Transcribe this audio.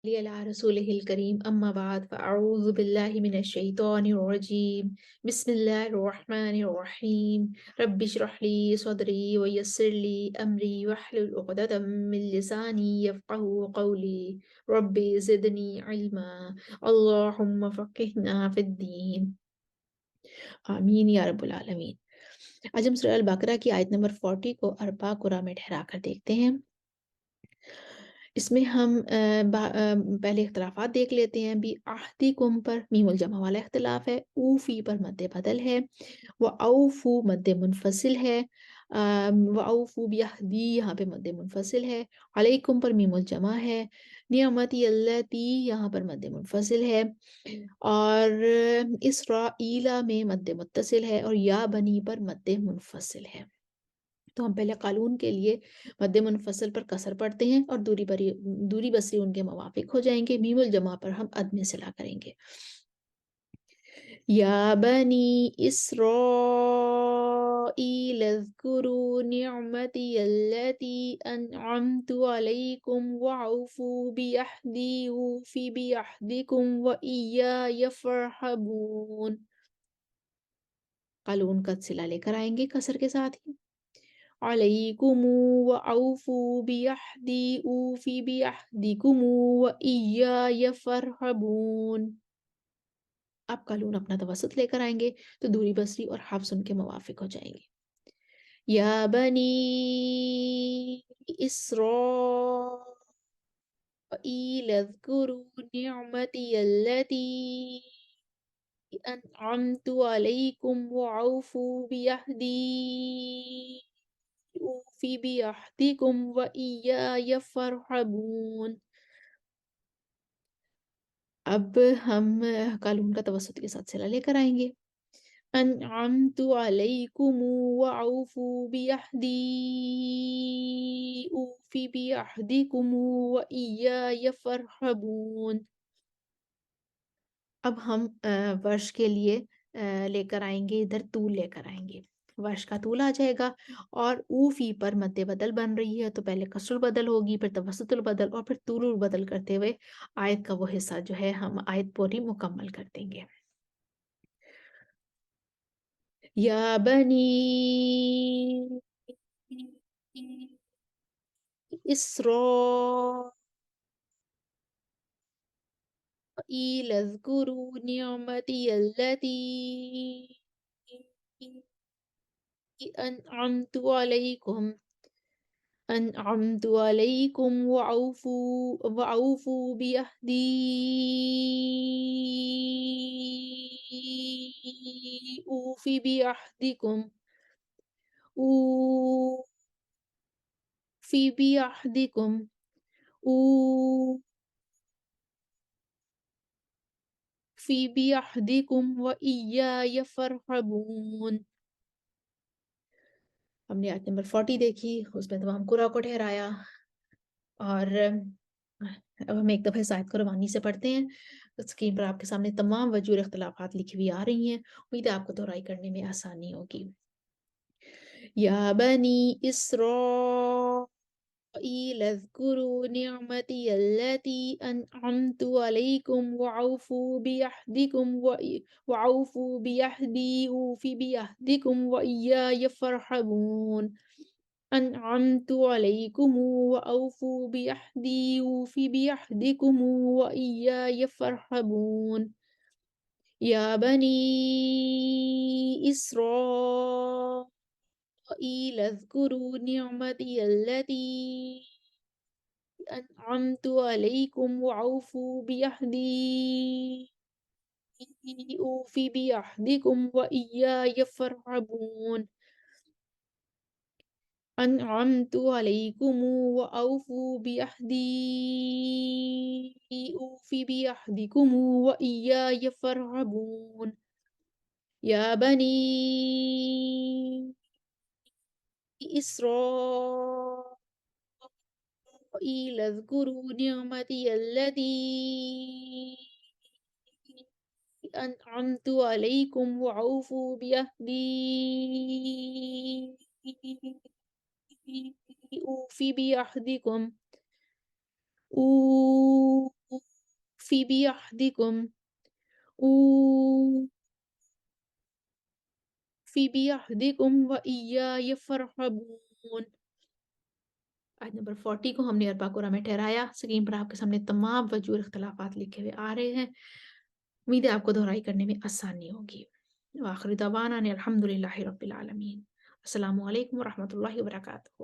على رسوله الكريم أما بعد فأعوذ بالله من الشيطان الرجيم بسم الله الرحمن الرحيم رب اشرح لي صدري ويسر لي أمري واحلل عقدة من لساني يفقه قولي رب زدني علما اللهم فقهنا في الدين آمین یا رب العالمین۔ آج ہم سورہ البقرہ کی آیت نمبر 40 کو اربع قرآن میں ٹھہرا کر دیکھتے ہیں۔ اس میں ہم پہلے اختلافات دیکھ لیتے ہیں۔ بھی عہدکم پر میم الجمع والا اختلاف ہے، اوفی پر مد بدل ہے، و اوفو مد منفصل ہے، و اوفو بیہدی یہاں پہ مد منفصل ہے، علیکم پر میم الجمع ہے، نعمتی اللتی یہاں پر مد منفصل ہے، اور اسرائیل میں مد متصل ہے، اور یا بنی پر مد منفصل ہے۔ تو ہم پہلے قالون کے لیے مد منفصل پر کسر پڑھتے ہیں اور دوری بصری ان کے موافق ہو جائیں گے۔ میم الجمع پر ہم عدم صلہ کریں گے۔ یا بنی اسرائیل اذکروا نعمتی التی انعمت علیکم وعوفوا بعہدی اوفی بعہدکم وإیای فارہبون۔ قالون کا صلہ لے کر آئیں گے کسر کے ساتھ ہی۔ علیکم وأوفوا بعہدی اوفی بعہدکم وإیای فارہبون۔ آپ قالون اپنا توسط لے کر آئیں گے تو دوری بصری اور حفظ ان کے موافق ہو جائیں گے۔ یا بنی اسرائیل اذکروا نعمتی التی انعمت علیکم وأوفوا بعہدی اوفی بعہدکم وإیای فارہبون۔ اب ہم قالون کا توسط کے ساتھ صلہ لے کر آئیں گے۔ انعمت علیکم وأوفوا بعہدی اوفی بعہدکم وإیای فارہبون۔ اب ہم ورش کے لیے لے کر آئیں گے، ادھر طول لے کر آئیں گے۔ ورش کا طول آ جائے گا اور اوفی پر مد بدل بن رہی ہے تو پہلے کسر البدل ہوگی، پھر توسط البدل اور پھر طول البدل کرتے ہوئے آیت کا وہ حصہ جو ہے ہم آیت پوری مکمل کر دیں گے۔ یا بنی اسرائیل اذکروا نعمتی التی انعمت علیکم وأوفوا بعہدی اوفی بعہدکم اوفی بعہدکم اوفی بعہدکم وإیای فارہبون۔ ہم نے آیت نمبر 40 دیکھی، اس میں تمام قرآن کو ٹھہرایا، اور اب ہم ایک دفعہ اس آیت کو روانی سے پڑھتے ہیں۔ اسکرین پر آپ کے سامنے تمام وجوہ اختلافات لکھی ہوئی آ رہی ہیں، امید ہے آپ کو دہرائی کرنے میں آسانی ہوگی۔ یا بنی اسرائیل اذکروا نعمتی التی انعمت علیکم وأوفوا بعہدی اوفی بعہدکم وإیای فارہبون۔ انعمت علیکم وأوفوا بعہدی اوفی بعہدکم وإیای فارہبون۔ یا بنی اسرائیل اذکروا نعمتی التی انعمت علیکم وأوفوا بعہدی اوفی بعہدکم وإیای فارہبون۔ انعمت علیکم وأوفوا بعہدی اوفی بعہدکم وإیای فارہبون۔ یا بنی اسرائیل اذکروا نعمتی التی انعمت علیکم وأوفوا بعہدی اوفی بعہدکم في بعهدكم أوفي بعهدكم وإياي فارهبون۔ آیت نمبر 40 کو ہم نے اربع قرآن میں ٹھہرایا۔ سکرین پر آپ کے سامنے تمام وجوہ اور اختلافات لکھے ہوئے آ رہے ہیں۔ امید ہے آپ کو دہرائی کرنے میں آسانی ہوگی۔ وآخر دعوانا ان الحمد للہ رب العالمین۔ السلام علیکم ورحمۃ اللہ وبرکاتہ۔